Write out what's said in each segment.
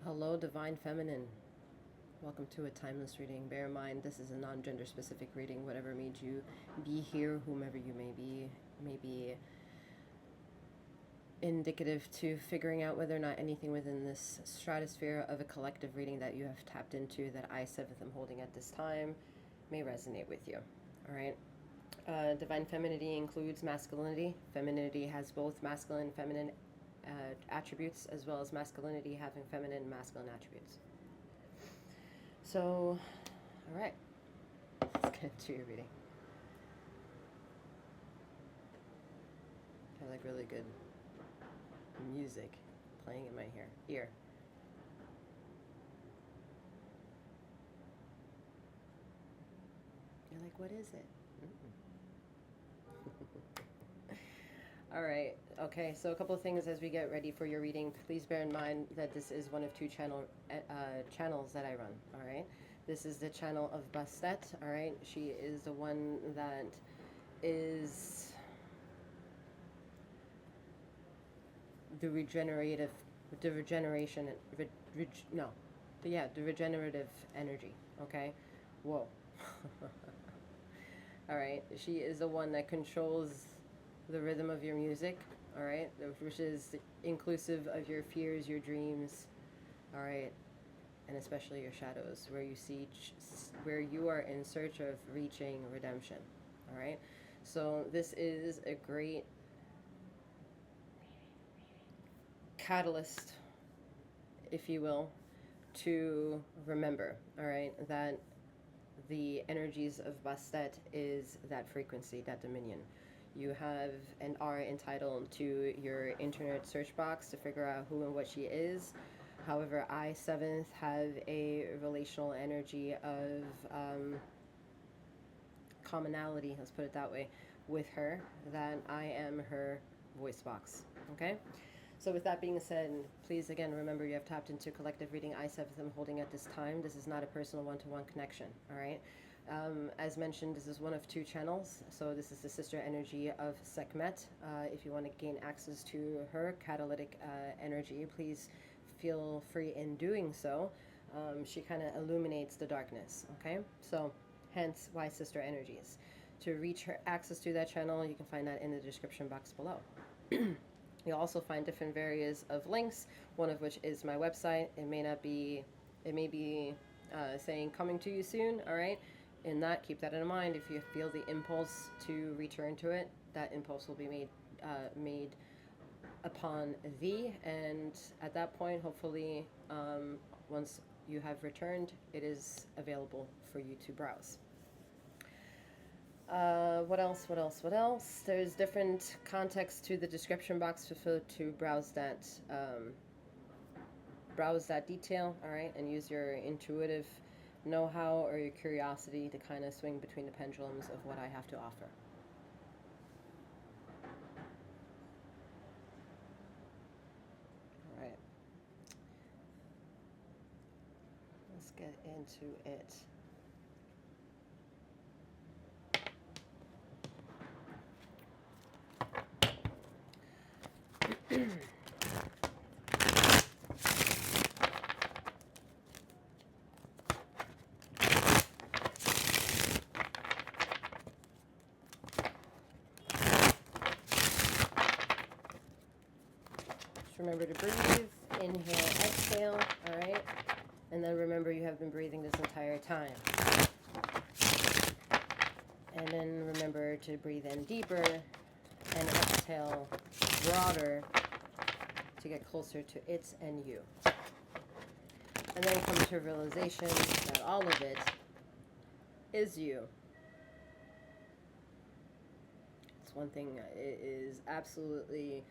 Hello, Divine Feminine. Welcome to a timeless reading. Bear in mind, this is a non gender specific reading. Whatever made you be here, whomever you may be indicative to figuring out whether or not anything within this stratosphere of a collective reading that you have tapped into that I, Seventh, am holding at this time may resonate with you. All right. Divine femininity includes masculinity. Femininity has both masculine and feminine attributes, as well as masculinity having feminine and masculine attributes. So, all right, let's get into your reading. I like really good music playing in my ear. You're like, what is it? All right. Okay. So a couple of things as we get ready for your reading. Please bear in mind that this is one of two channels that I run. All right. This is the channel of Bastet. All right. She is the one that is the regenerative energy. Okay. Whoa. All right. She is the one that controls the rhythm of your music, all right, which is inclusive of your fears, your dreams, all right, and especially your shadows, where you are in search of reaching redemption, all right. So this is a great catalyst, if you will, to remember, all right, that the energies of Bastet is that frequency, that dominion. You have and are entitled to your internet search box to figure out who and what she is. However, I, Seventh, have a relational energy of commonality, let's put it that way, with her, that I am her voice box. Okay? So with that being said, please again remember you have tapped into collective reading I, Seventh, am holding at this time. This is not a personal one-to-one connection. All right? As mentioned, this is one of two channels. So this is the sister energy of Sekhmet. If you want to gain access to her catalytic energy, please feel free in doing so. She kind of illuminates the darkness, okay? So hence why sister energies. To reach her access to that channel, you can find that in the description box below. You'll also find different various of links, one of which is my website. It may be saying coming to you soon, all right? In that, keep that in mind. If you feel the impulse to return to it, that impulse will be made upon thee, and at that point, hopefully, once you have returned, it is available for you to browse. What else? There's different context to the description box to browse that detail, all right, and use your intuitive know-how or your curiosity to kind of swing between the pendulums of what I have to offer. All right. Let's get into it. Remember to breathe, inhale, exhale, all right? And then remember you have been breathing this entire time. And then remember to breathe in deeper and exhale broader to get closer to it and you. And then come to a realization that all of it is you. It's one thing, it is absolutely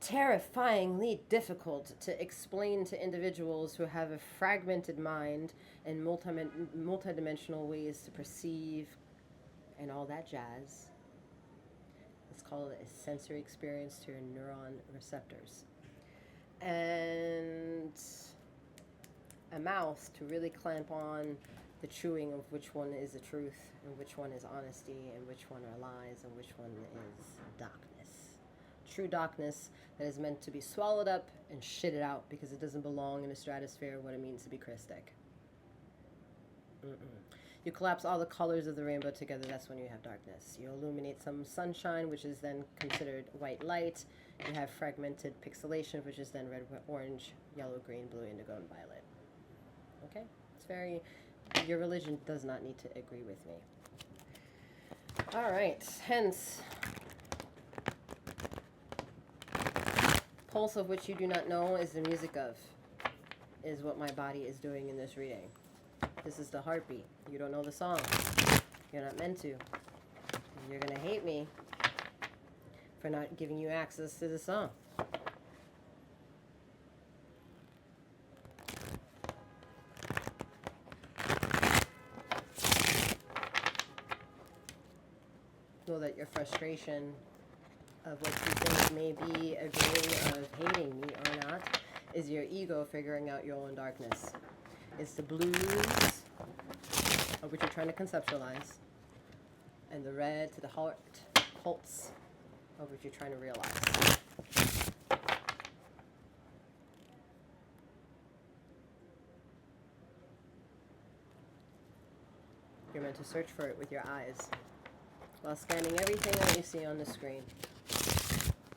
terrifyingly difficult to explain to individuals who have a fragmented mind and multidimensional ways to perceive and all that jazz. Let's call it a sensory experience to your neuron receptors. And a mouth to really clamp on the chewing of which one is the truth and which one is honesty and which one are lies and which one is darkness. true darkness that is meant to be swallowed up and shitted out because it doesn't belong in the stratosphere of what it means to be Christic. You collapse all the colors of the rainbow together, that's when you have darkness. You illuminate some sunshine, which is then considered white light. You have fragmented pixelation, which is then red, orange, yellow, green, blue, indigo, and violet. Okay? It's very... Your religion does not need to agree with me. All right. Hence, pulse of which you do not know is the music of, is what my body is doing in this reading. This is the heartbeat. You don't know the song. You're not meant to. You're going to hate me for not giving you access to the song. Know that your frustration of what you think may be a way of hating me or not is your ego figuring out your own darkness. It's the blues of which you're trying to conceptualize, and the red to the heart pulse of which you're trying to realize. You're meant to search for it with your eyes while scanning everything that you see on the screen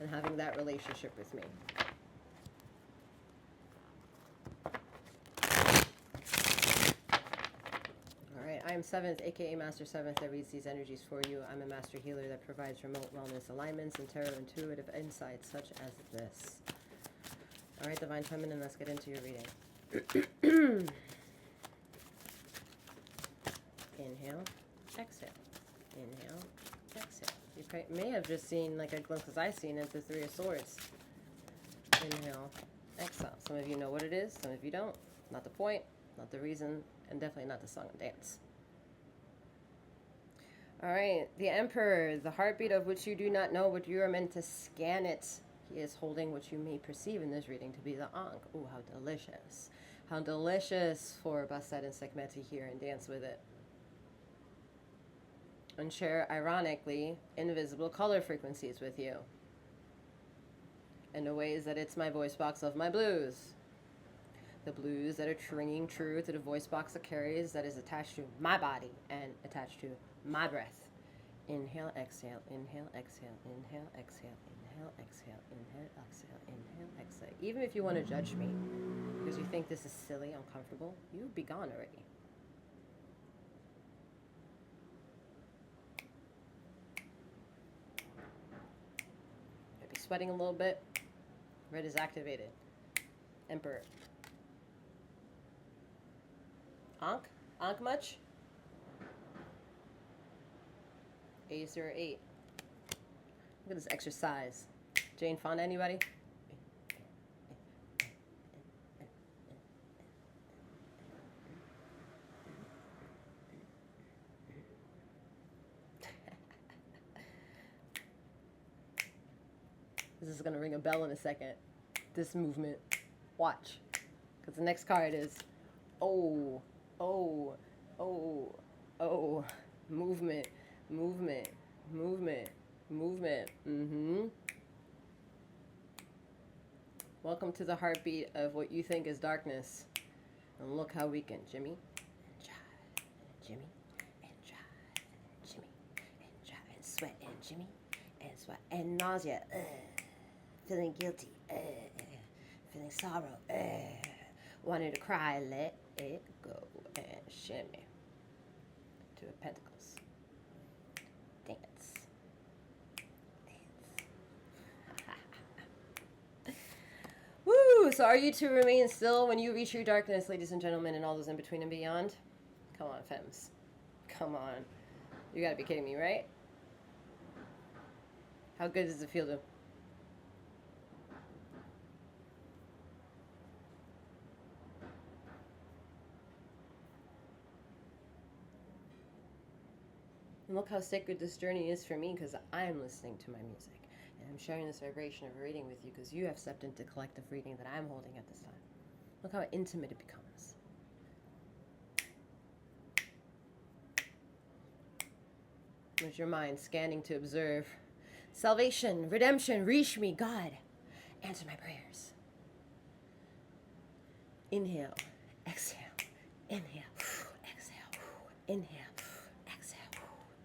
and having that relationship with me. Alright, I am Seventh, aka Master Seventh, that reads these energies for you. I'm a master healer that provides remote wellness alignments and tarot intuitive insights such as this. Alright, Divine Feminine, let's get into your reading. Inhale, exhale. Inhale, exhale. You may have just seen like a glimpse, because I've seen it, the Three of Swords. Inhale, exhale. Some of you know what it is, some of you don't. Not the point, not the reason, and definitely not the song and dance. Alright, the Emperor, the heartbeat of which you do not know, but you are meant to scan it. He is holding what you may perceive in this reading to be the Ankh. Ooh, how delicious. How delicious for Bastet and Sekhmet to hear and dance with it. And share, ironically, invisible color frequencies with you. In the ways that it's my voice box of my blues. The blues that are ringing true to the voice box it carries that is attached to my body and attached to my breath. Inhale, exhale, inhale, exhale, inhale, exhale, inhale, exhale, inhale, exhale, inhale, exhale. Even if you want to judge me because you think this is silly, uncomfortable, you be gone already. Sweating a little bit. Red is activated. Emperor. Ankh? Ankh much? 808. Look at this exercise. Jane Fonda, anybody? This is going to ring a bell in a second. This movement. Watch. Because the next card is, oh, oh, oh, oh. Movement, movement, movement, movement. Welcome to the heartbeat of what you think is darkness. And look how we can Jimmy and jive, Jimmy and jive, Jimmy and jive, and sweat and Jimmy and sweat and nausea. Feeling guilty, feeling sorrow, wanting to cry, let it go, and shimmy. Two of Pentacles. Dance. Woo! So are you to remain still when you reach your darkness, ladies and gentlemen, and all those in between and beyond? Come on, femmes. Come on. You gotta be kidding me, right? How good does it feel to... And look how sacred this journey is for me, because I'm listening to my music. And I'm sharing this vibration of reading with you because you have stepped into collective reading that I'm holding at this time. Look how intimate it becomes. There's your mind scanning to observe salvation, redemption, reach me, God. Answer my prayers. Inhale, exhale, inhale, exhale, inhale, exhale,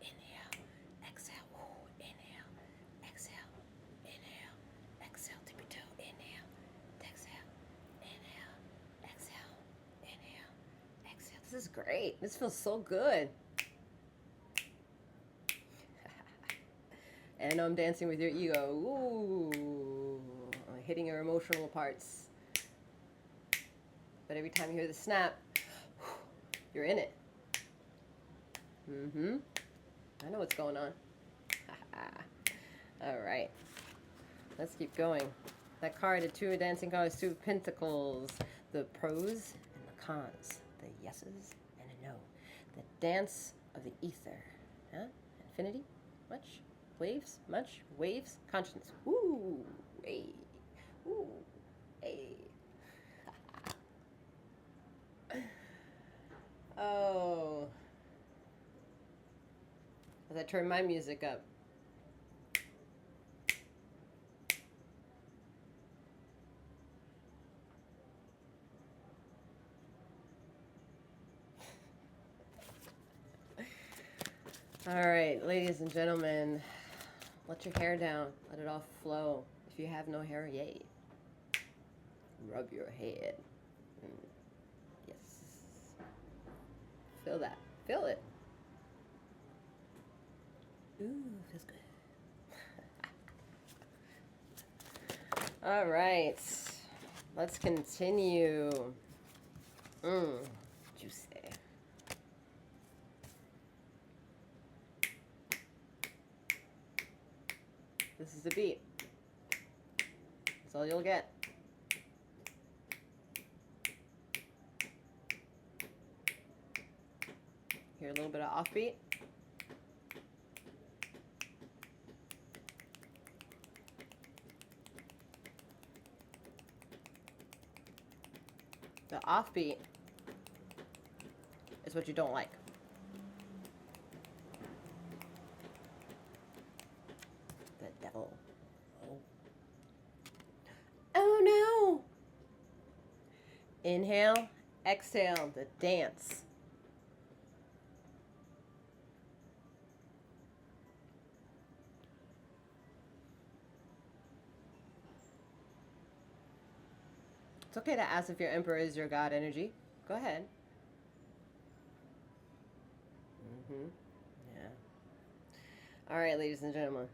inhale, exhale, inhale, exhale, inhale, exhale, tippy toe, inhale, exhale, inhale, exhale, inhale, exhale. This is great. This feels so good. And I'm dancing with your ego. Ooh, hitting your emotional parts. But every time you hear the snap, you're in it. Mm-hmm. I know what's going on. All right. Let's keep going. That card, the two of dancing cards, two of pentacles. The pros and the cons. The yeses and a no. The dance of the ether. Huh? Infinity? Much? Waves? Much? Waves? Conscience. Ooh. Hey. Ooh. Hey. Oh. As I turn my music up. All right, ladies and gentlemen, let your hair down. Let it all flow. If you have no hair, yay. Rub your head. Yes. Feel that. Feel it. Ooh, feels good. All right. Let's continue. Juicy. This is the beat. That's all you'll get. Hear a little bit of offbeat. The offbeat is what you don't like. The devil. Oh no! Inhale, exhale, the dance. It's okay to ask if your emperor is your god energy. Go ahead. Yeah. All right, ladies and gentlemen.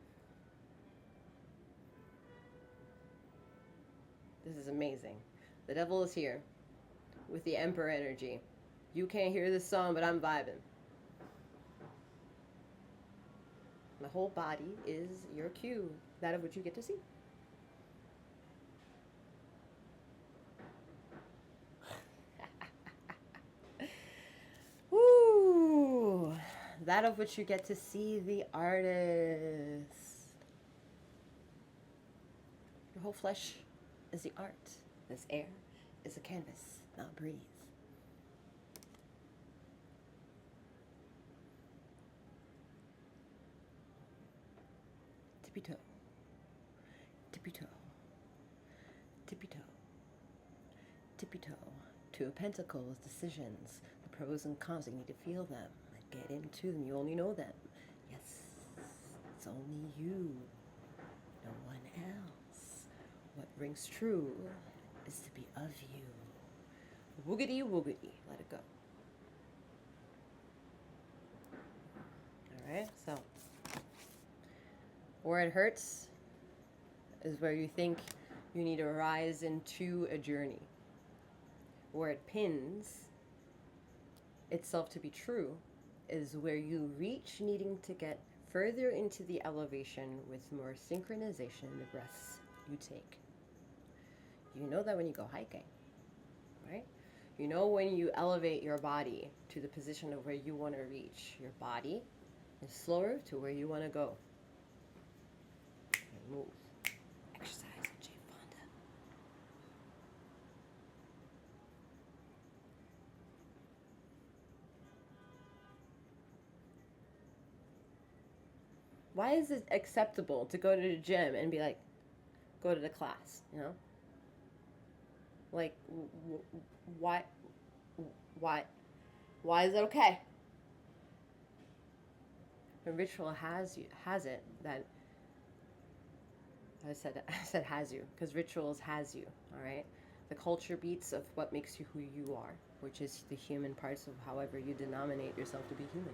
This is amazing. The devil is here with the emperor energy. You can't hear this song, but I'm vibing. My whole body is your cue, that of which you get to see. Woo! That of which you get to see the artist. Your whole flesh is the art. This air is a canvas. Now breathe. Tippy toe. Tippy toe. Tippy toe. Tippy toe. Two of Pentacles, decisions, the pros and cons. You need to feel them. Get into them. You only know them. Yes, it's only you. No one else. What rings true is to be of you. Woogity woogity. Let it go. All right, so where it hurts is where you think you need to rise into a journey. Where it pins itself to be true is where you reach needing to get further into the elevation with more synchronization in the breaths you take. You know that when you go hiking, right? You know when you elevate your body to the position of where you want to reach. Your body is slower to where you want to go. And move. Exercise, Jay Fonda. why is it acceptable to go to the gym and be like, go to the class, you know? Like, why, why, why is it okay? The ritual has it that I said has you because rituals has you. All right, the culture beats of what makes you who you are, which is the human parts of however you denominate yourself to be human.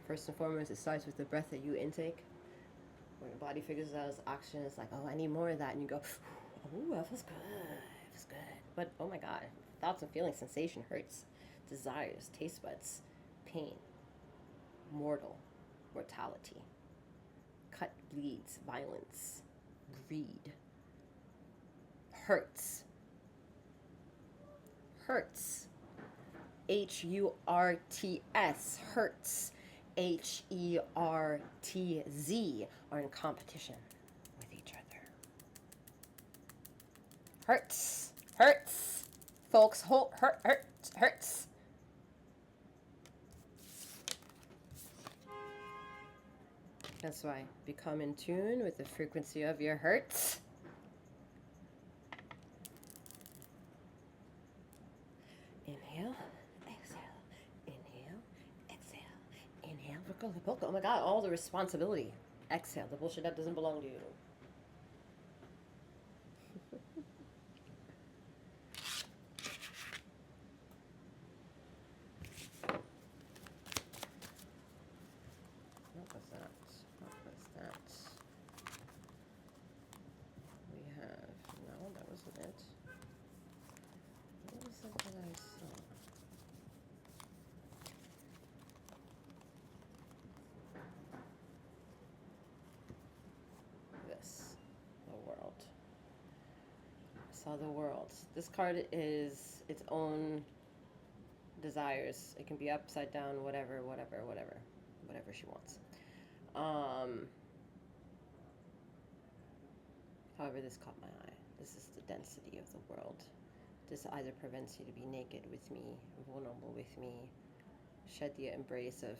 First and foremost, it starts with the breath that you intake. When your body figures out it's oxygen, it's like, oh, I need more of that, and you go, oh, that feels good, it feels good. But oh my God, thoughts and feelings, sensation, hurts, desires, taste buds, pain, mortal, mortality, cut, bleeds, violence, greed, hurts, Hertz, Hurts, Hertz, Hertz are in competition with each other. Hurts, folks, hurts. That's why become in tune with the frequency of your hertz. Inhale, exhale, inhale, exhale, inhale. Oh my God, all the responsibility. Exhale, the bullshit that doesn't belong to you. What was that? We have, no, that wasn't it. What was it that I saw? This, the world. I saw the world. This card is its own desires. It can be upside down, whatever she wants. However, this caught my eye. This is the density of the world. This either prevents you to be naked with me, vulnerable with me, shed the embrace of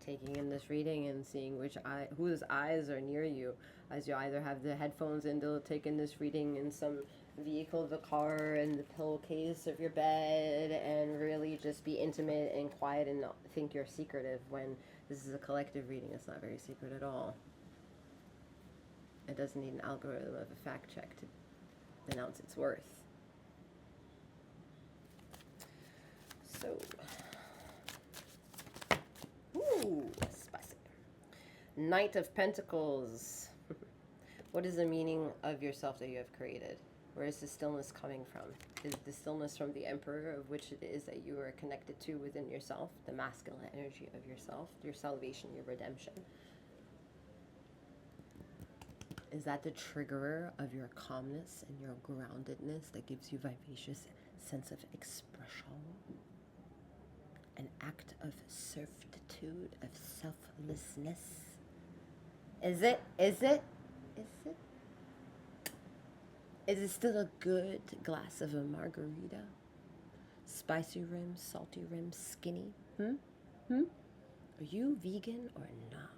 taking in this reading and seeing whose eyes are near you, as you either have the headphones in to take in this reading in some vehicle of the car and the pillowcase of your bed, and really just be intimate and quiet and not think you're secretive when this is a collective reading. It's not very secret at all. It doesn't need an algorithm of a fact check to announce its worth. So, spicy. Knight of Pentacles. What is the meaning of yourself that you have created? Where is the stillness coming from? Is the stillness from the Emperor, of which it is that you are connected to within yourself, the masculine energy of yourself, your salvation, your redemption? Is that the triggerer of your calmness and your groundedness that gives you vivacious sense of expression? An act of servitude, of selflessness? Is it? Is it still a good glass of a margarita? Spicy rim, salty rim, skinny? Are you vegan or not?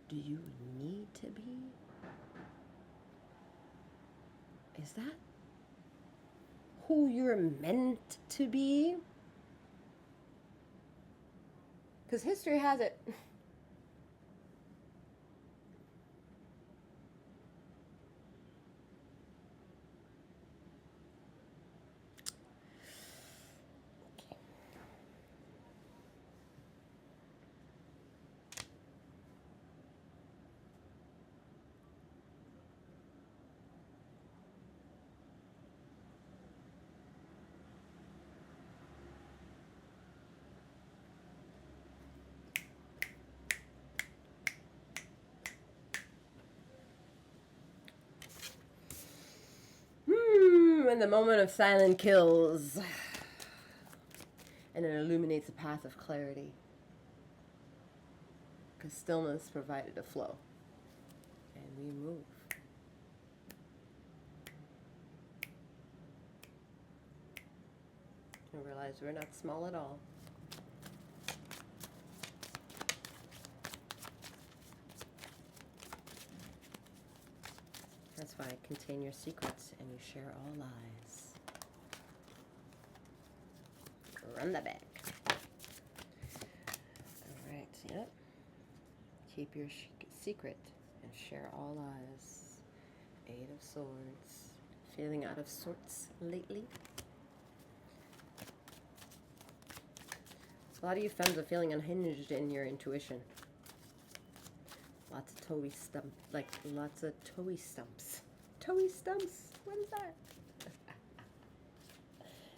Do you need to be? Is that who you're meant to be? Because history has it. When the moment of silence kills, and it illuminates a path of clarity, because stillness provided a flow, and we move. And realize we're not small at all. That's why I contain your secrets and you share all lies. Run that back. Alright, yep. Keep your secret and share all lies. 8 of Swords. Feeling out of sorts lately? A lot of you femmes are feeling unhinged in your intuition. Lots of toey stump, like lots of toey stumps. Toey stumps? What is that?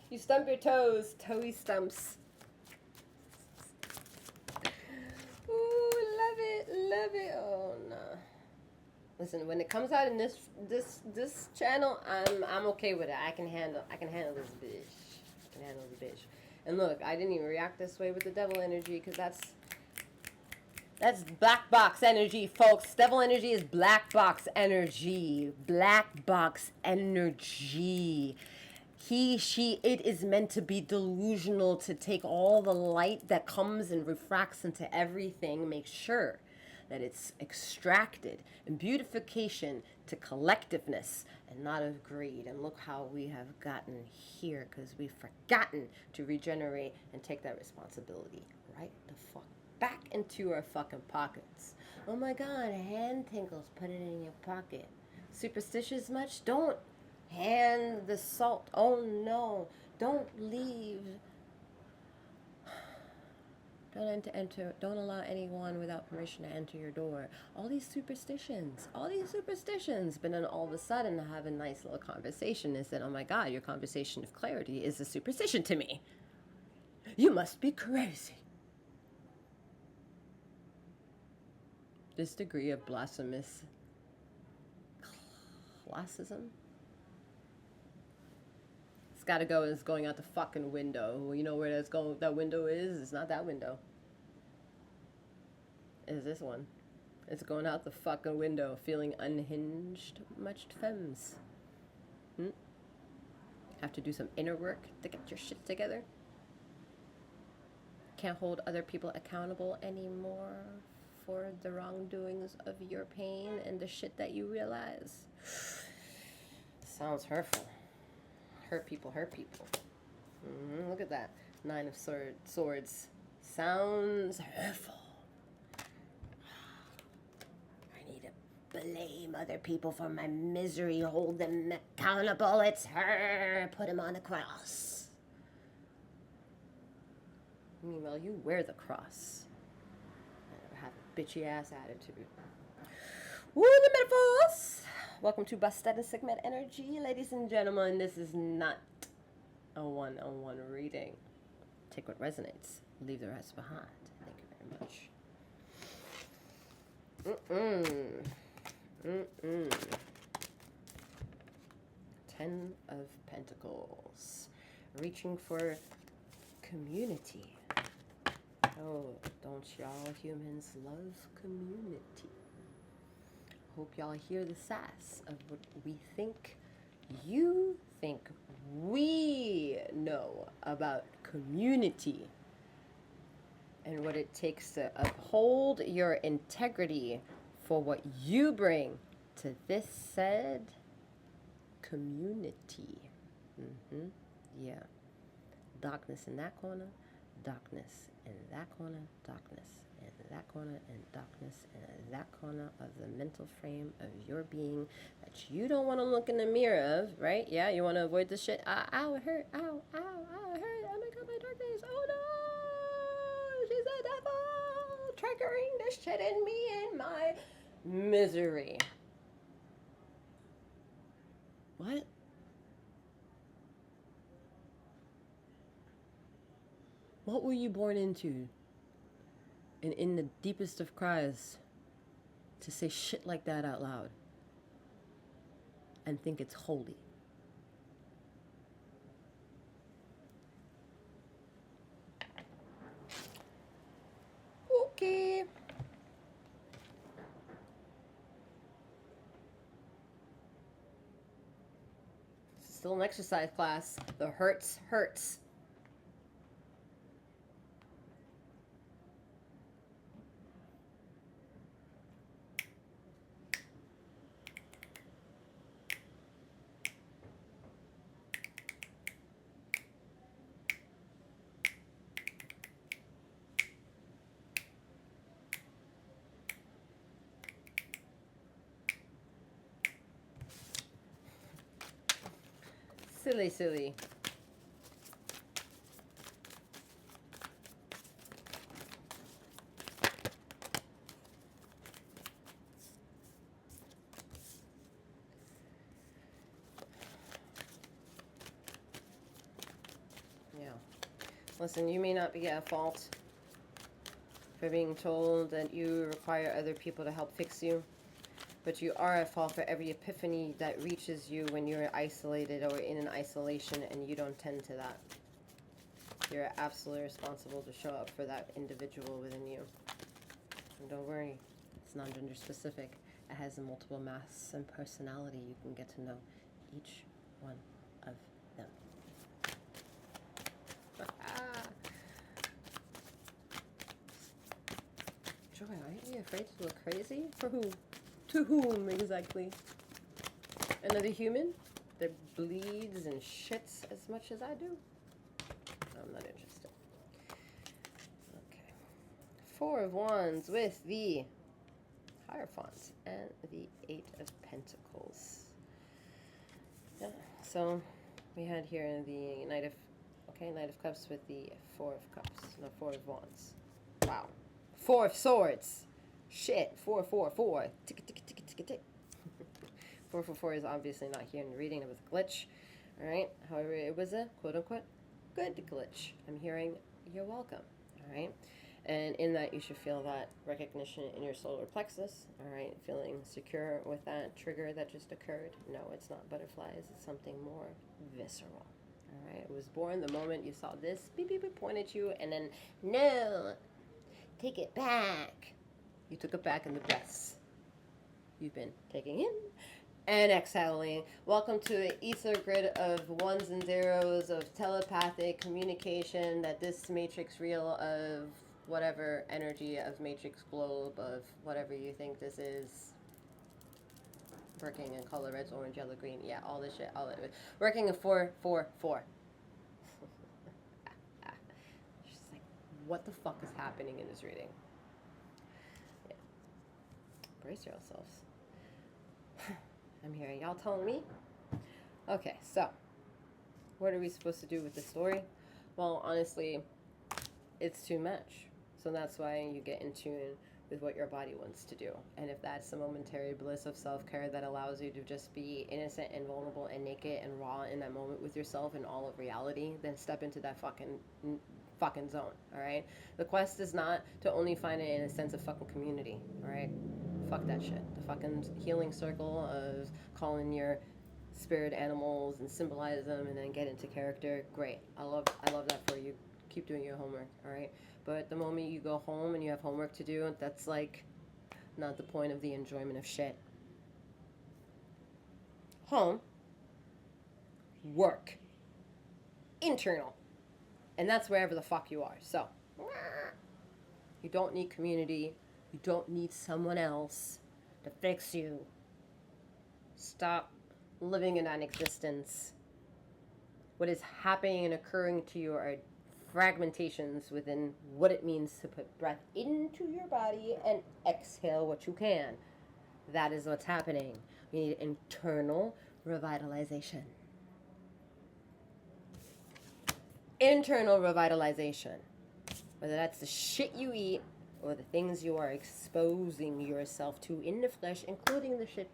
You stump your toes, toey stumps. Ooh, love it, love it. Oh no. Listen, when it comes out in this channel, I'm okay with it. I can handle this bitch. I can handle the bitch. And look, I didn't even react this way with the devil energy because that's black box energy, folks. Devil energy is black box energy. Black box energy. He, she, it is meant to be delusional, to take all the light that comes and refracts into everything, make sure that it's extracted, and beautification to collectiveness and not of greed. And look how we have gotten here because we've forgotten to regenerate and take that responsibility right the fuck back into our fucking pockets. Oh my god, hand tingles, put it in your pocket. Superstitious much? Don't hand the salt. Oh no, don't leave. Don't allow anyone without permission to enter your door. All these superstitions, but then all of a sudden I have a nice little conversation and said, oh my god, your conversation of clarity is a superstition to me. You must be crazy. This degree of blasphemous classism, it's gotta go. It's going out the fucking window. Well, you know where that's going? That window is? It's not that window. It's this one. It's going out the fucking window. Feeling unhinged, much femmes. Have to do some inner work to get your shit together. Can't hold other people accountable anymore for the wrongdoings of your pain and the shit that you realize. Sounds hurtful. Hurt people, hurt people. Look at that. 9 of swords. Sounds hurtful. I need to blame other people for my misery. Hold them accountable. It's her. Put him on a cross. Meanwhile, you wear the cross. Have a bitchy ass attitude. Woo, the metaphors! Welcome to Bastet and Sigmet Energy, ladies and gentlemen. This is not a one-on-one reading. Take what resonates, leave the rest behind. Thank you very much. 10 of Pentacles. Reaching for community. Oh, don't y'all humans love community? Hope y'all hear the sass of what we think you think we know about community and what it takes to uphold your integrity for what you bring to this said community. Yeah. Darkness in that corner, darkness in that corner, darkness in that corner, and darkness in that corner of the mental frame of your being that you don't want to look in the mirror of, right? Yeah, you want to avoid this shit. Ow, it hurt. Ow, ow, ow, it hurt. Oh my god, my darkness. Oh no, she's a devil triggering this shit in me and my misery. What? What were you born into? And in the deepest of cries, to say shit like that out loud and think it's holy. Okay. This is still an exercise class. The Hertz hurts. Silly, silly. Yeah. Listen, you may not be at fault for being told that you require other people to help fix you, but you are at fault for every epiphany that reaches you when you're isolated or in an isolation and you don't tend to that. You're absolutely responsible to show up for that individual within you. And don't worry, it's not gender specific. It has a multiple mass and personality. You can get to know each one of them. Joy, aren't you afraid to look crazy? For who? To whom exactly? Another human that bleeds and shits as much as I do? I'm not interested. Okay. 4 of Wands with the Hierophant and the 8 of Pentacles. Yeah. So we had here the Knight of Cups with the 4 of Cups. No, 4 of Wands. Wow. 4 of Swords. Shit. 4, 4, 4. Tick, tick, tick, tick, tick. 4, 4, 4 is obviously not here in the reading. It was a glitch. Alright. However, it was a quote-unquote good glitch. I'm hearing you're welcome. Alright. And in that, you should feel that recognition in your solar plexus. Alright. Feeling secure with that trigger that just occurred. No, it's not butterflies. It's something more visceral. Alright. It was born the moment you saw this. Beep, beep, beep, point at you. And then, no. Take it back. You took it back in the breaths you've been taking in and exhaling. Welcome to the ether grid of 1s and 0s of telepathic communication that this matrix reel of whatever energy of matrix globe of whatever you think this is working in color reds, orange, yellow, green. Yeah, all this shit. All of it. Working in 4, 4, 4. Just like, what the fuck is happening in this reading? Yeah. Brace yourselves. I'm hearing y'all telling me. Okay, so what are we supposed to do with this story? Well, honestly, it's too much. So that's why you get in tune with what your body wants to do. And if that's the momentary bliss of self-care that allows you to just be innocent and vulnerable and naked and raw in that moment with yourself and all of reality, then step into that fucking zone, all right? The quest is not to only find it in a sense of fucking community, all right? Fuck that shit. The fucking healing circle of calling your spirit animals and symbolize them and then get into character, great. I love that for you. Keep doing your homework, all right? But the moment you go home and you have homework to do, that's like not the point of the enjoyment of shit. Home, work, internal, and that's wherever the fuck you are. So you don't need community. You don't need someone else to fix you. Stop living in that existence. What is happening and occurring to you are fragmentations within what it means to put breath into your body and exhale what you can. That is what's happening. We need internal revitalization. Internal revitalization. Whether that's the shit you eat or the things you are exposing yourself to in the flesh, including the shit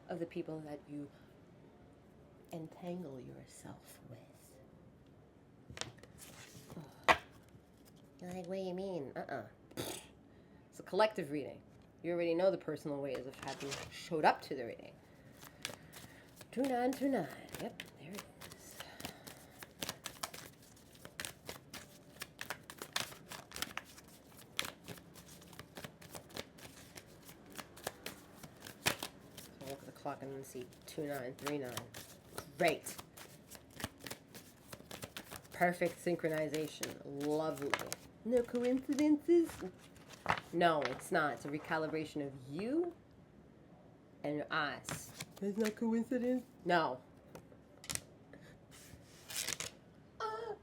of the people that you entangle yourself with. You're like, what do you mean? It's a collective reading. You already know the personal ways of having showed up to the reading. 2929. Yep, there it is. So look at the clock and then see 2939. Great. Perfect synchronization. Lovely. No coincidences? No, it's not. It's a recalibration of you and us. There's no coincidence? No. I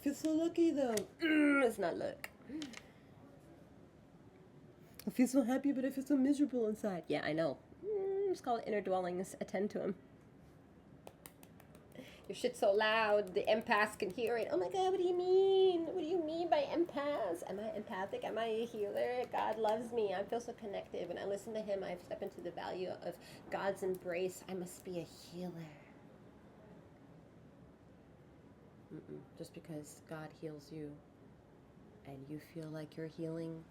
feel so lucky though. It's not luck. I feel so happy, but I feel so miserable inside. Yeah, I know. It's called inner dwellings. Attend to them. Your shit's so loud, the empaths can hear it. Oh my God, what do you mean? What do you mean by empaths? Am I empathic? Am I a healer? God loves me. I feel so connected. When I listen to him, I step into the value of God's embrace. I must be a healer. Just because God heals you and you feel like you're healing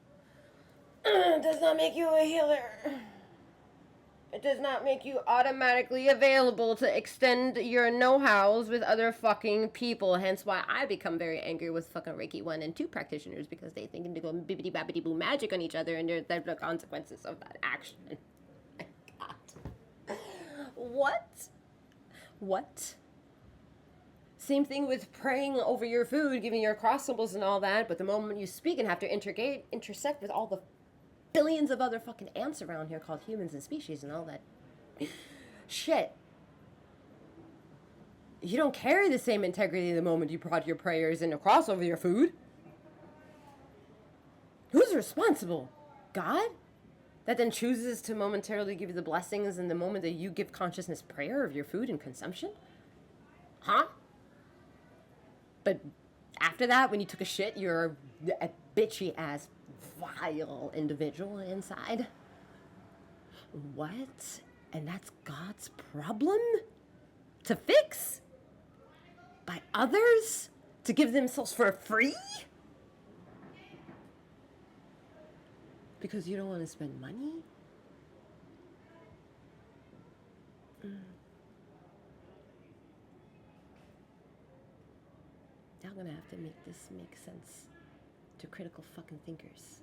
does not make you a healer. It does not make you automatically available to extend your know-hows with other fucking people. Hence why I become very angry with fucking Reiki 1 and 2 practitioners, because they think to go bibbidi babbidi boo magic on each other, and there's the consequences of that action. God. What? Same thing with praying over your food, giving your cross symbols and all that, but the moment you speak and have to intersect with all the billions of other fucking ants around here called humans and species and all that shit, you don't carry the same integrity the moment you brought your prayers and a cross over your food. Who's responsible? God? That then chooses to momentarily give you the blessings in the moment that you give consciousness prayer of your food and consumption? Huh? But after that, when you took a shit, you're a bitchy ass, vile individual inside. What? And that's God's problem? To fix? By others? To give themselves for free? Because you don't want to spend money? Y'all gonna have to make this make sense to critical fucking thinkers.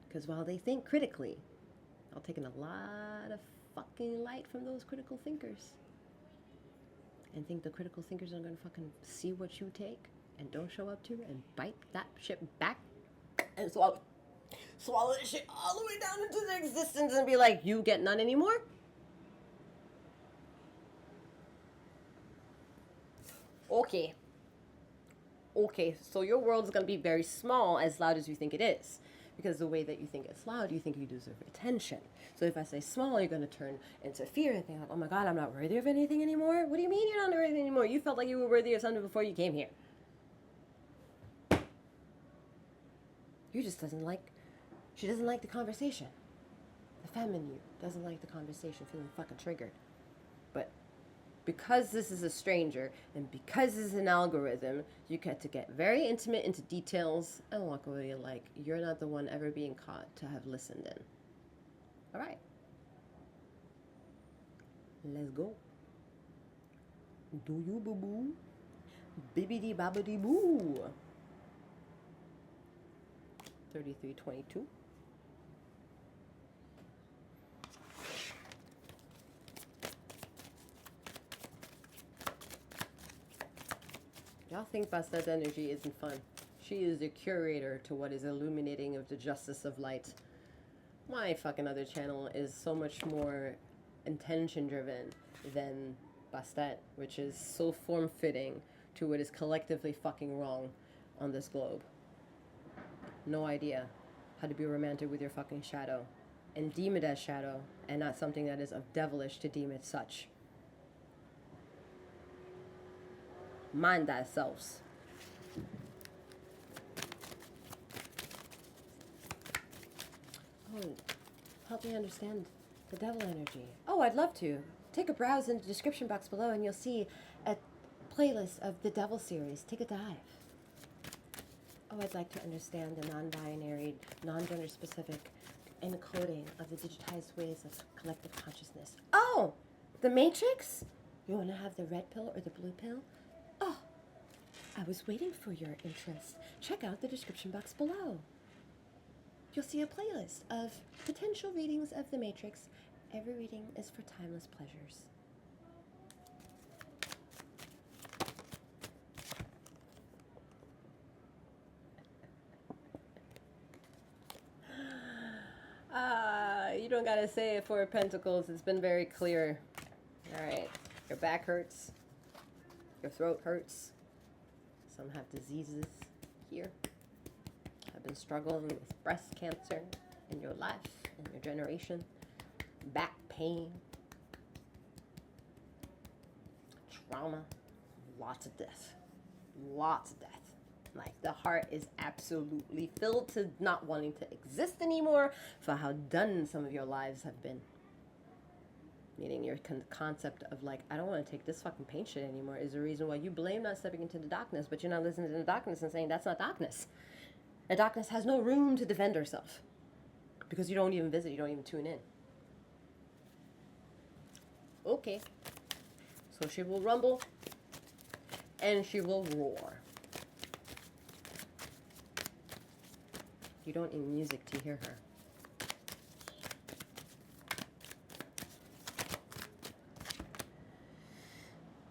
Because while they think critically, I've taken a lot of fucking light from those critical thinkers. And think the critical thinkers are gonna fucking see what you take and don't show up to and bite that shit back and swallow that shit all the way down into their existence and be like, you get none anymore? Okay, so your world's gonna be very small, as loud as you think it is. Because the way that you think it's loud, you think you deserve attention. So if I say small, you're gonna turn into fear and think like, oh my God, I'm not worthy of anything anymore? What do you mean you're not worthy anymore? You felt like you were worthy of something before you came here. You just she doesn't like the conversation. The femme in you doesn't like the conversation, feeling fucking triggered. But because this is a stranger and because this is an algorithm, you get to get very intimate into details and walk away like you're not the one ever being caught to have listened in. All right. Let's go. Do you boo-boo? Bibbidi babbidi boo. 3322. Y'all think Bastet's energy isn't fun. She is the curator to what is illuminating of the justice of light. My fucking other channel is so much more intention driven than Bastet, which is so form-fitting to what is collectively fucking wrong on this globe. No idea how to be romantic with your fucking shadow and deem it as shadow and not something that is of devilish to deem it such. Mind thyself. Oh, help me understand the devil energy. Oh, I'd love to. Take a browse in the description box below and you'll see a playlist of the devil series. Take a dive. Oh, I'd like to understand the non-binary, non-gender specific encoding of the digitized ways of collective consciousness. Oh, the Matrix? You want to have the red pill or the blue pill? Oh, I was waiting for your interest. Check out the description box below. You'll see a playlist of potential readings of the Matrix. Every reading is for timeless pleasures. You don't gotta say it for Pentacles. It's been very clear. All right, your back hurts. Your throat hurts. Some have diseases here. Have been struggling with breast cancer in your life, in your generation. Back pain. trauma, lots of death. Lots of death. Like, the heart is absolutely filled to not wanting to exist anymore for how done some of your lives have been. Meaning your concept of, like, I don't want to take this fucking pain shit anymore is the reason why you blame not stepping into the darkness, but you're not listening to the darkness and saying that's not darkness. The darkness has no room to defend herself because you don't even visit, you don't even tune in. Okay. So she will rumble and she will roar. You don't need music to hear her.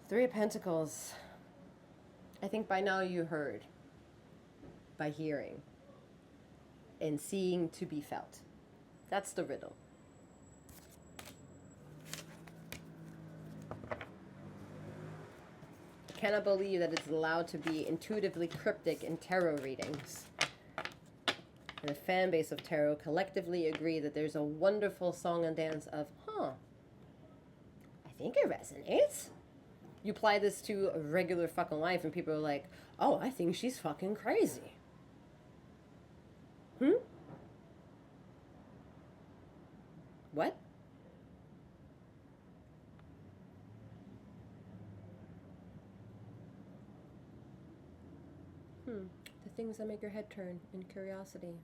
Three of Pentacles. I think by now you heard. By hearing. And seeing to be felt. That's the riddle. I cannot believe that it's allowed to be intuitively cryptic in tarot readings. And the fan base of tarot collectively agree that there's a wonderful song and dance of, I think it resonates. You apply this to a regular fucking life and people are like, oh, I think she's fucking crazy. What? The things that make your head turn in curiosity.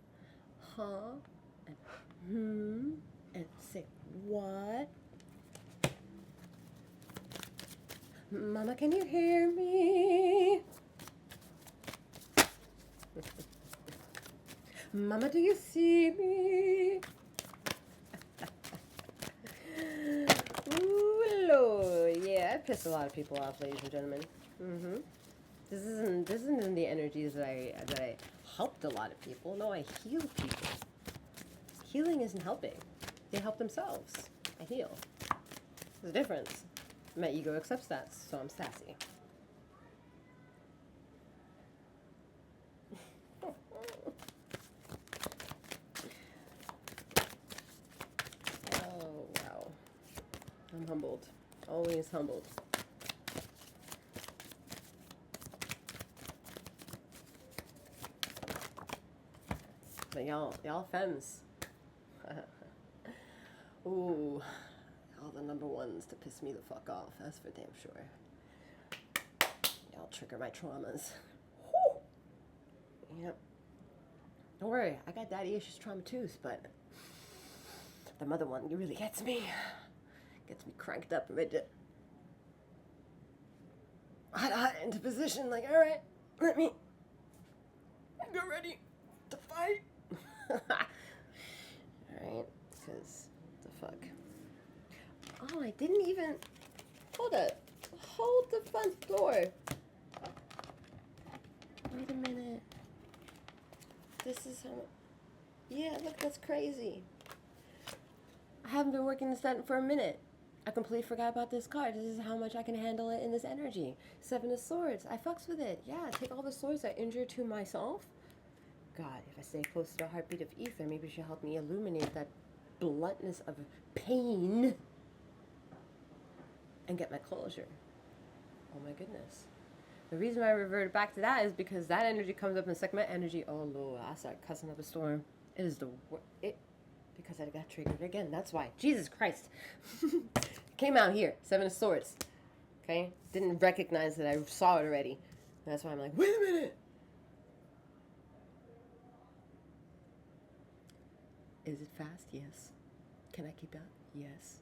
And and say, what? Mama, can you hear me? Mama, do you see me? Ooh, Lord. Yeah, I pissed a lot of people off, ladies and gentlemen. This isn't the energies that I helped a lot of people. No, I heal people. Healing isn't helping. They help themselves. I heal. There's a difference. My ego accepts that, so I'm sassy. Oh, wow. I'm humbled. Always humbled. But y'all femmes. Ooh. All the number ones to piss me the fuck off. That's for damn sure. Y'all trigger my traumas. Whew. Yep. Don't worry, I got daddy issues trauma too, but the mother one really gets me. Gets me cranked up and ready to hot into position, like, alright, let me get ready to fight. Alright, because the fuck. Oh, I didn't even... Hold up. Hold the front door. Wait a minute. This is how... Yeah, look, that's crazy. I haven't been working this set for a minute. I completely forgot about this card. This is how much I can handle it in this energy. 7 of Swords. I fucks with it. Yeah, take all the swords I injured to myself. God, if I stay close to the heartbeat of ether, maybe she'll help me illuminate that bluntness of pain and get my closure. Oh my goodness. The reason why I reverted back to that is because that energy comes up in segment energy. Oh Lord, I start cussing up a storm. It is the because I got triggered again. That's why. Jesus Christ. Came out here. 7 of Swords. Okay? Didn't recognize that I saw it already. That's why I'm like, wait a minute. Is it fast? Yes. Can I keep up? Yes.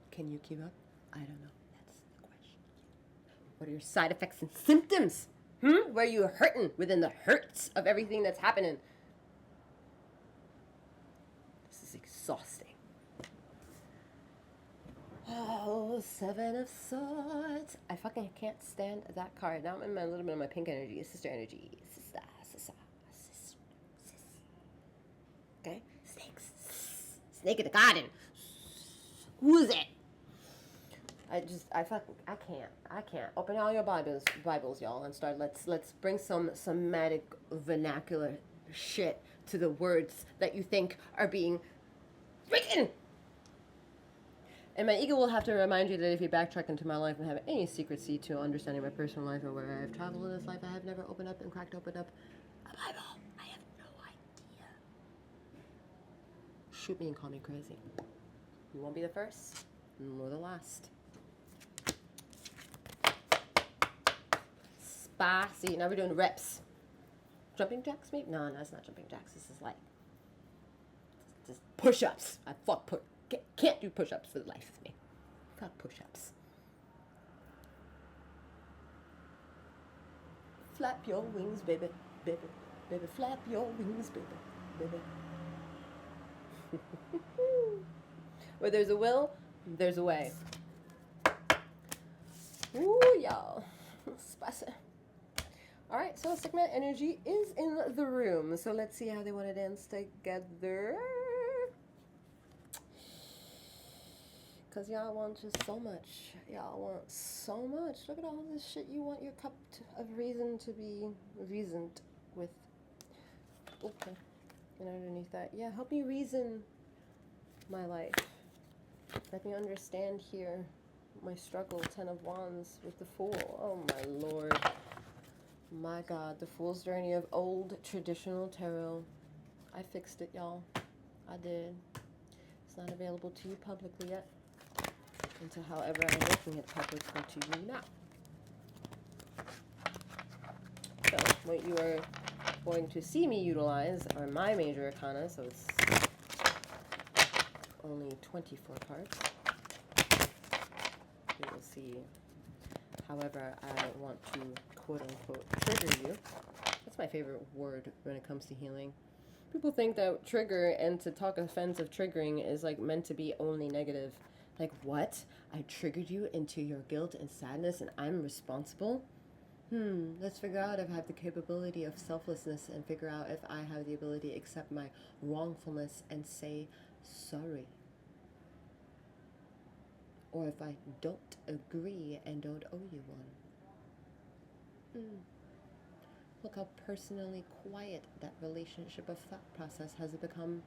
Can you keep up? I don't know. That's the question. What are your side effects and symptoms? Where are you hurting within the hurts of everything that's happening? This is exhausting. Oh, 7 of Swords. I fucking can't stand that card. Now I'm in a little bit of my pink energy. Sister energy. Sister. Okay? Snakes. Snake in the garden. Who's it? I can't. Open all your Bibles, y'all, and start. Let's bring some Semitic vernacular shit to the words that you think are being written. And my ego will have to remind you that if you backtrack into my life and have any secrecy to understanding my personal life or where I've traveled in this life, I have never opened up and cracked open up a Bible. I have no idea. Shoot me and call me crazy. You won't be the first, nor the last. Spicy. Now we're doing reps. Jumping jacks, maybe? No, it's not jumping jacks. This is like just push-ups. I can't do push-ups for the life of me. Fuck push-ups. Flap your wings, baby, baby, baby. Flap your wings, baby, baby. Where there's a will, there's a way. Ooh, y'all. Spicy. All right, so segment energy is in the room. So let's see how they want to dance together. Because y'all want just so much. Y'all want so much. Look at all this shit you want your cup of reason to be reasoned with. Okay. And underneath that, yeah, help me reason my life. Let me understand here my struggle. 10 of Wands with the Fool. Oh my Lord. My God, the Fool's Journey of old traditional tarot. I fixed it, y'all. I did. It's not available to you publicly yet. Until, however, I'm making it publicly to you now. So, what you are going to see me utilize are my major arcana, so it's only 24 cards. You will see, however, I want to quote-unquote trigger you. That's my favorite word when it comes to healing. People think that trigger and to talk offensive triggering is like meant to be only negative. Like, what? I triggered you into your guilt and sadness and I'm responsible? Let's figure out if I have the capability of selflessness and figure out if I have the ability to accept my wrongfulness and say sorry. Or if I don't agree and don't owe you one. Look how personally quiet that relationship of thought process has become.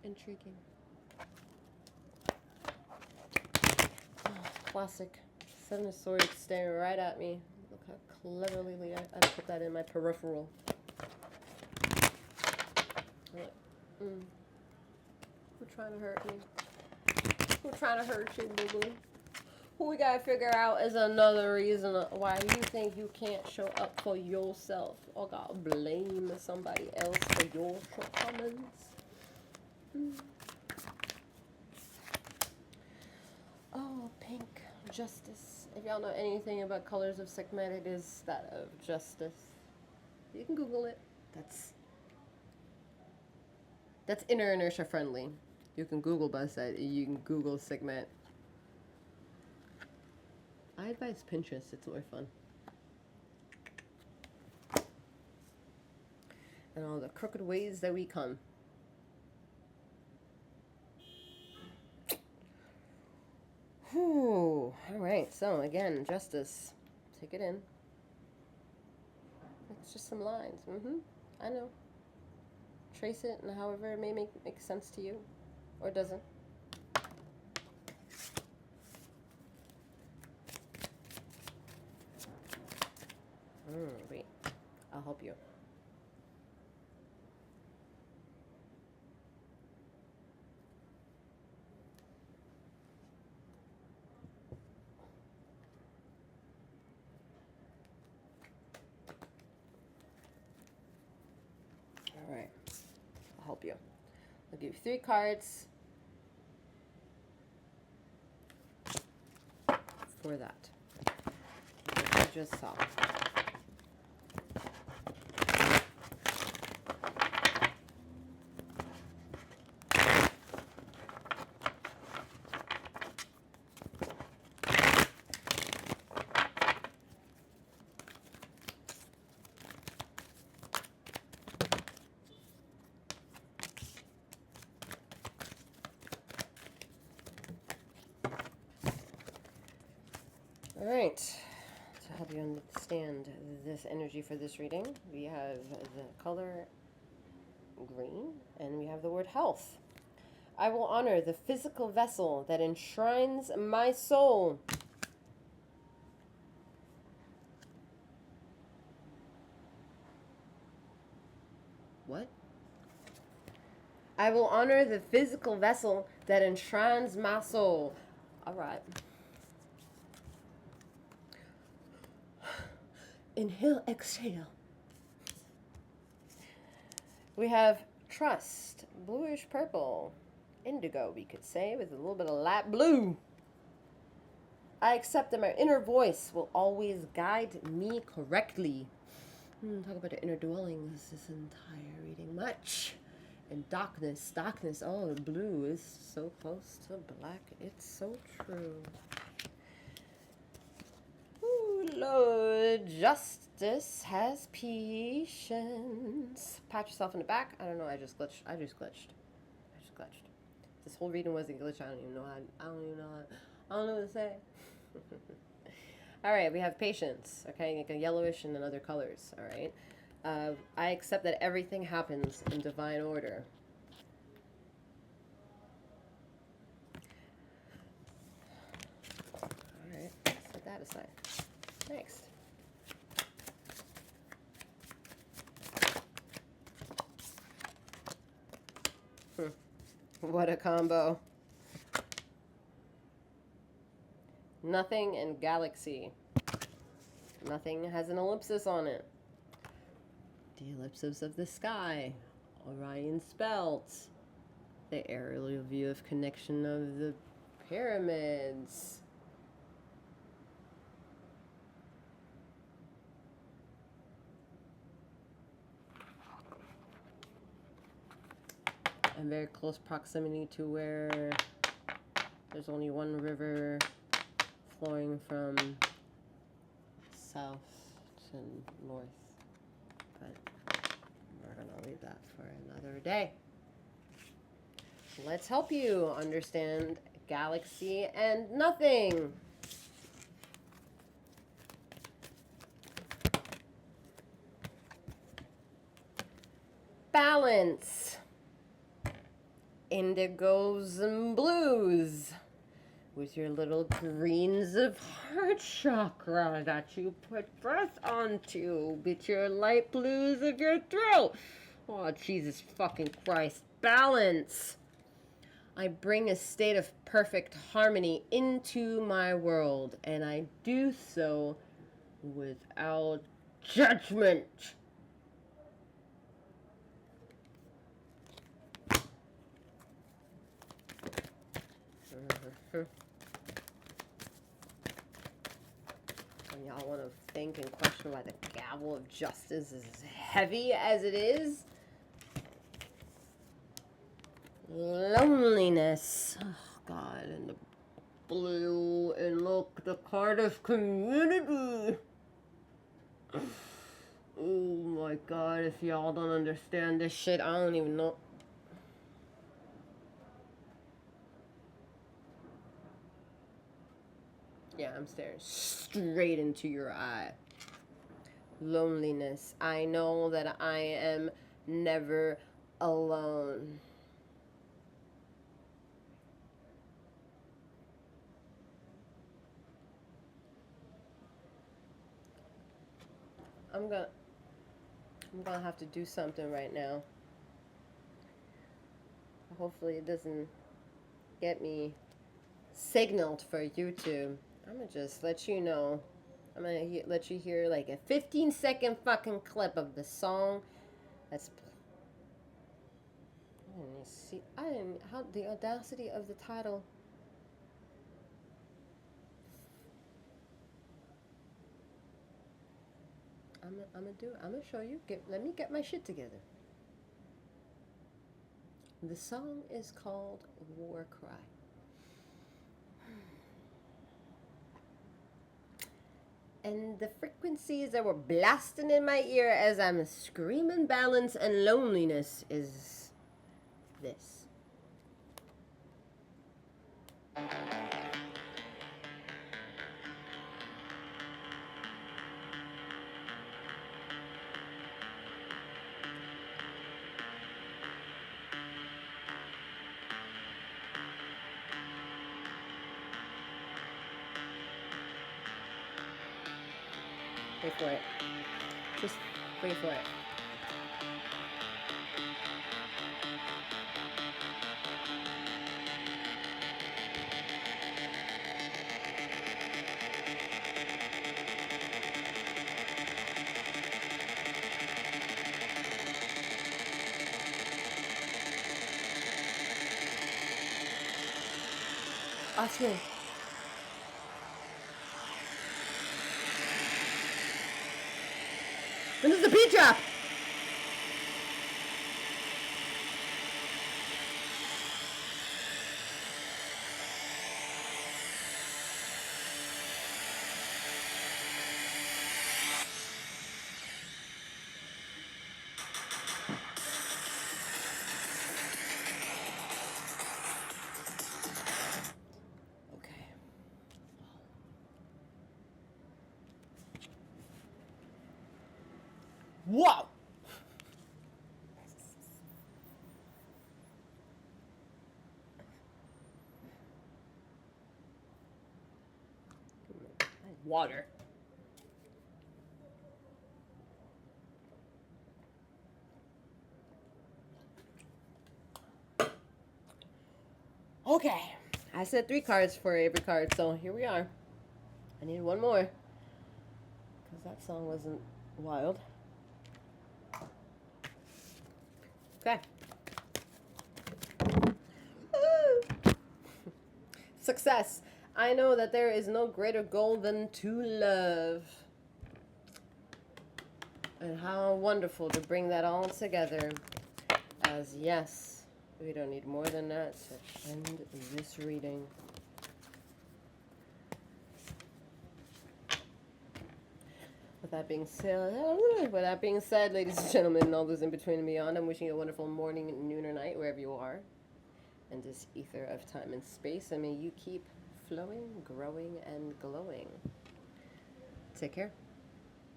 Intriguing. Classic. 7 of Swords staring right at me. Look how cleverly I put that in my peripheral. Like, who's trying to hurt me? Who's trying to hurt you, boo-boo? Who we gotta figure out is another reason why you think you can't show up for yourself. Or gotta blame somebody else for your shortcomings. Oh, pink. Justice. If y'all know anything about colors of Sekhmet, it is that of justice. You can Google it. That's inner inertia friendly. You can Google Bastet. You can Google Sekhmet. I advise Pinterest. It's more fun. And all the crooked ways that we come. Whew. All right. So again, justice. Take it in. It's just some lines. I know. Trace it, and however it may make sense to you, or doesn't. Wait. I'll help you. All right. I'll help you. I'll give you 3 cards for that. What you just saw. All right, to help you understand this energy for this reading, we have the color green and we have the word health. I will honor the physical vessel that enshrines my soul. What? I will honor the physical vessel that enshrines my soul. All right. Inhale, exhale. We have trust, bluish purple, indigo, we could say, with a little bit of light blue. I accept that my inner voice will always guide me correctly. Talk about the inner dwellings this entire reading. Much. And darkness, oh, blue is so close to black. It's so true. Ooh, Lord, justice has patience. Pat yourself in the back. I don't know, I just glitched. This whole reading was a glitch. I don't even know what to say. All right, we have patience. Okay, like a yellowish and then other colors. All right. I accept that everything happens in divine order. All right, set that aside. Next. What a combo. Nothing and galaxy. Nothing has an ellipsis on it. The ellipsis of the sky. Orion's belt. The aerial view of connection of the pyramids. And very close proximity to where there's only one river flowing from south to north. But we're going to leave that for another day. Let's help you understand galaxy and nothing. Balance. Indigos and blues. With your little greens of heart chakra that you put breath onto. With your light blues of your throat. Oh, Jesus fucking Christ. Balance. I bring a state of perfect harmony into my world, and I do so without judgment. And y'all want to think and question why the gavel of justice is as heavy as it is? Loneliness. Oh, God. And the blue. And look, the card of community. Oh, my God. If y'all don't understand this shit, I don't even know. Yeah, I'm staring straight into your eye. Loneliness. I know that I am never alone. I'm gonna have to do something right now. Hopefully it doesn't get me signaled for YouTube. I'm gonna just let you know. I'm gonna let you hear like a 15-second fucking clip of the song that's. I didn't. How the audacity of the title. I'm gonna show you. Let me get my shit together. The song is called War Cry. And the frequencies that were blasting in my ear as I'm screaming balance and loneliness is this. Wait for it. Just wait for it. Oscar. When does the beat drop? Okay. Whoa! Water. Okay. I said 3 cards for every card, so here we are. I need one more. Because that song wasn't wild. Okay. Success. I know that there is no greater goal than to love. And how wonderful to bring that all together. As yes, we don't need more than that to end this reading. With that being said, ladies and gentlemen, and all those in between and beyond, I'm wishing you a wonderful morning, noon, or night, wherever you are, in this ether of time and space. And may you keep flowing, growing, and glowing. Take care.